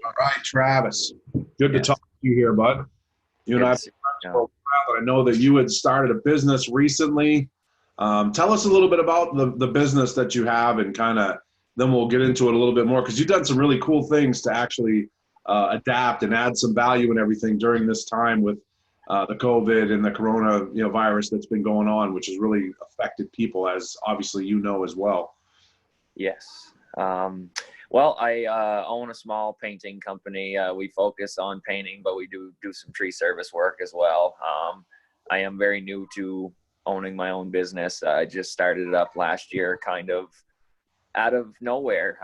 All right, Travis. Good to Yes. talk to you here, bud. You and I Good have to see been friends you. for a while, and I know that you had started a business recently. Tell us a little bit about the business that you have, and kind of then we'll get into it a little bit more because you've done some really cool things to actually adapt and add some value and everything during this time with the COVID and the corona virus that's been going on, which has really affected people, as obviously you know as well. Yes. Well, I own a small painting company. We focus on painting, but we do some tree service work as well. I am very new to owning my own business. I just started it up last year, kind of out of nowhere.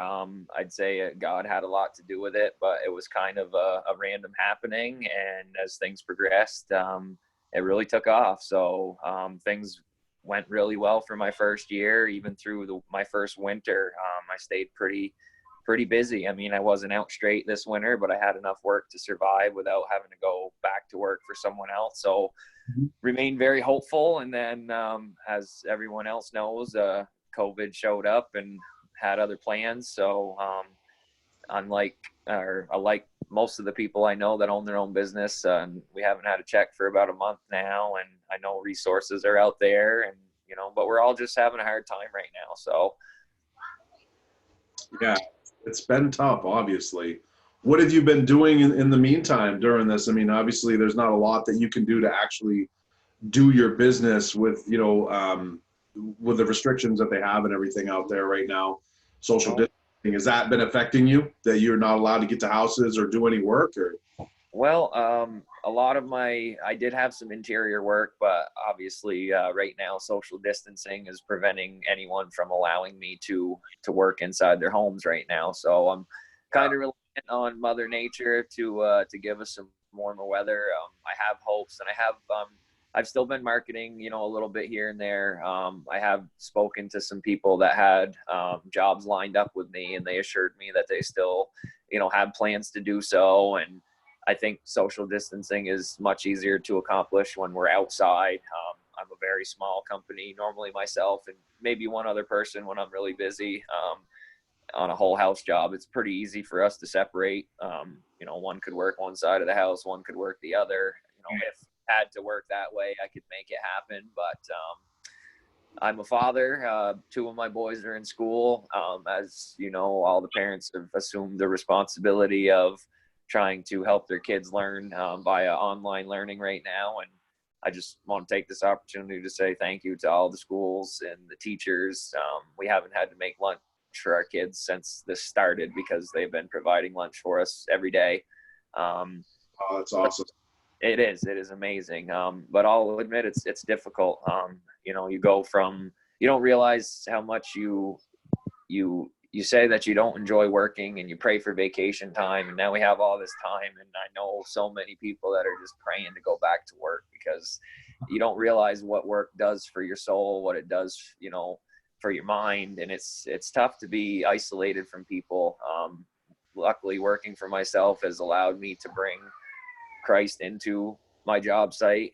I'd say God had a lot to do with it, but it was kind of a random happening. And as things progressed, it really took off. So things went really well for my first year, even through my first winter. I stayed pretty busy. I mean, I wasn't out straight this winter, but I had enough work to survive without having to go back to work for someone else. So remained very hopeful. And then, as everyone else knows, COVID showed up and had other plans. So, like most of the people I know that own their own business, we haven't had a check for about a month now, and I know resources are out there, and but we're all just having a hard time right now. So, Yeah, it's been tough, obviously. What have you been doing in the meantime during this? I mean, obviously, there's not a lot that you can do to actually do your business with the restrictions that they have and everything out there right now. Social distancing, has that been affecting you, that you're not allowed to get to houses or do any work? Or well, a lot of I did have some interior work, but obviously, right now, social distancing is preventing anyone from allowing me to work inside their homes right now. So I'm kind of reliant on Mother Nature to give us some warmer weather. I have hopes, and I've still been marketing, a little bit here and there. I have spoken to some people that had jobs lined up with me, and they assured me that they still, have plans to do so. And I think social distancing is much easier to accomplish when we're outside. I'm a very small company, normally myself and maybe one other person when I'm really busy. On a whole house job, it's pretty easy for us to separate. One could work one side of the house, one could work the other. If I had to work that way, I could make it happen. But I'm a father. Two of my boys are in school. As you know, all the parents have assumed the responsibility of trying to help their kids learn via online learning right now. And I just want to take this opportunity to say thank you to all the schools and the teachers. We haven't had to make lunch for our kids since this started because they've been providing lunch for us every day. oh, that's awesome. It is amazing. But I'll admit it's difficult. You go from, you don't realize how much you say that you don't enjoy working, and you pray for vacation time, and now we have all this time, and I know so many people that are just praying to go back to work because you don't realize what work does for your soul, what it does, for your mind. And it's tough to be isolated from people. Luckily, working for myself has allowed me to bring Christ into my job site.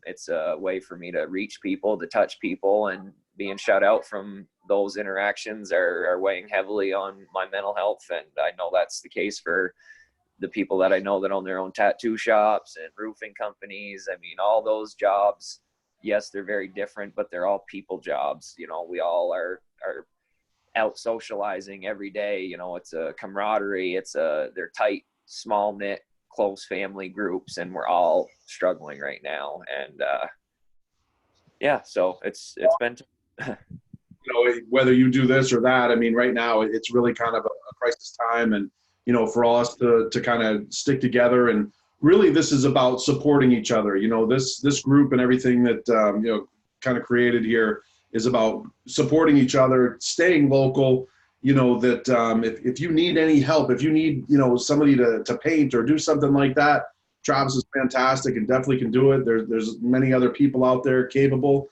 It's a way for me to reach people, to touch people, and being shut out from those interactions are weighing heavily on my mental health. And I know that's the case for the people that I know that own their own tattoo shops and roofing companies. I mean, all those jobs, yes, they're very different, but they're all people jobs. We all are out socializing every day. It's a camaraderie. They're tight, small knit, close family groups, and we're all struggling right now. And so it's been whether you do this or that, I mean, right now it's really kind of a crisis time, and for us to kind of stick together. And really, this is about supporting each other. This group and everything that kind of created here is about supporting each other, staying local. That if you need any help, if you need somebody to paint or do something like that, Travis is fantastic and definitely can do it. There's many other people out there capable.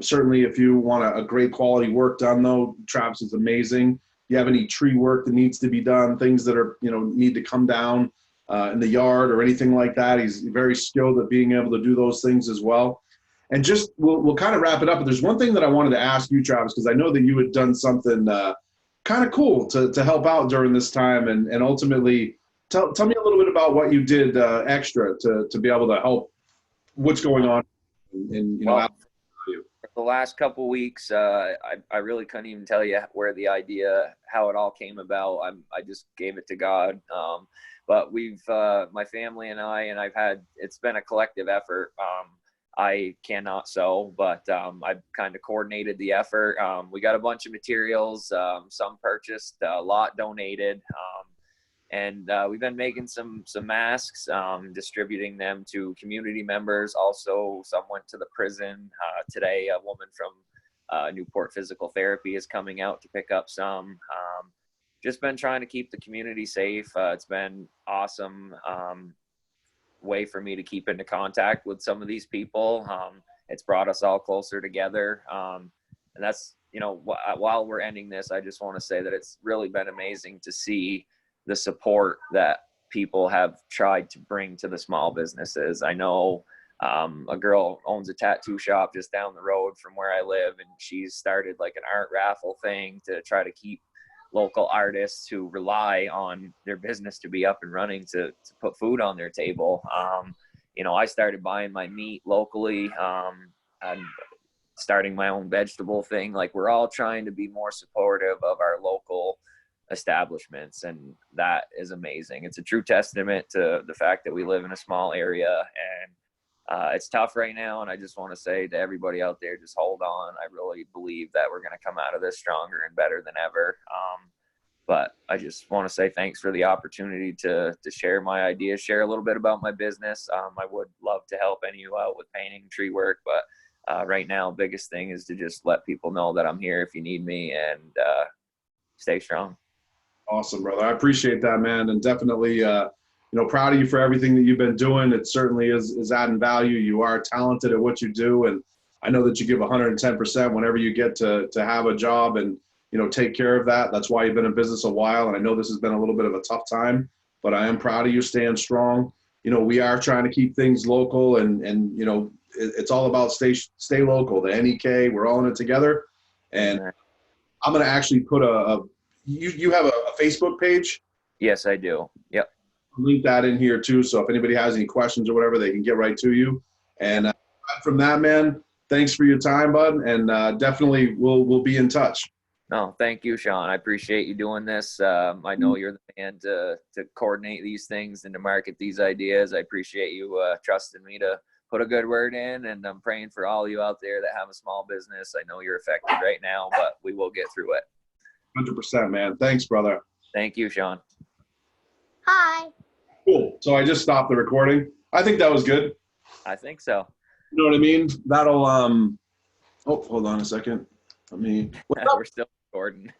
Certainly, if you want a great quality work done, though, Travis is amazing. If you have any tree work that needs to be done, things that are need to come down in the yard or anything like that, he's very skilled at being able to do those things as well. And just we'll kind of wrap it up. But there's one thing that I wanted to ask you, Travis, because I know that you had done something kind of cool to help out during this time, and ultimately tell me a little bit about what you did extra to be able to help what's going on in Well, out- for the last couple weeks, I really couldn't even tell you where the idea, how it all came about. I just gave it to God. But we've, my family and I, and it's been a collective effort. I cannot sew, but I've kind of coordinated the effort. We got a bunch of materials, some purchased, a lot donated. And we've been making some masks, distributing them to community members. Also, some went to the prison. Today, a woman from Newport Physical Therapy is coming out to pick up some. Just been trying to keep the community safe. It's been awesome way for me to keep into contact with some of these people. It's brought us all closer together. And that's, while we're ending this, I just want to say that it's really been amazing to see the support that people have tried to bring to the small businesses. I know a girl owns a tattoo shop just down the road from where I live, and she's started like an art raffle thing to try to keep local artists who rely on their business to be up and running to put food on their table. I started buying my meat locally, and starting my own vegetable thing. Like, we're all trying to be more supportive of our local establishments, and that is amazing. It's a true testament to the fact that we live in a small area, and it's tough right now. And I just want to say to everybody out there, just hold on. I really believe that we're going to come out of this stronger and better than ever. But I just want to say thanks for the opportunity to share my ideas, share a little bit about my business. I would love to help any of you out with painting, tree work, but right now, biggest thing is to just let people know that I'm here if you need me, and stay strong. Awesome, brother. I appreciate that, man, and definitely, proud of you for everything that you've been doing. It certainly is adding value. You are talented at what you do, and I know that you give 110% whenever you get to have a job and take care of that. That's why you've been in business a while, and I know this has been a little bit of a tough time, but I am proud of you staying strong. We are trying to keep things local, and it's all about stay local. The NEK, we're all in it together, and I'm going to actually put you have a Facebook page? Yes, I do. Yep. I'll link that in here too. So if anybody has any questions or whatever, they can get right to you. And from that, man, thanks for your time, bud. And definitely we'll be in touch. No, thank you, Sean. I appreciate you doing this. I know you're the man to coordinate these things and to market these ideas. I appreciate you trusting me to put a good word in, and I'm praying for all you out there that have a small business. I know you're affected right now, but we will get through it. 100%, man. Thanks, brother. Thank you, Sean. Hi. Cool. So I just stopped the recording. I think that was good. I think so. You know what I mean? That'll, oh, hold on a second. We're still recording.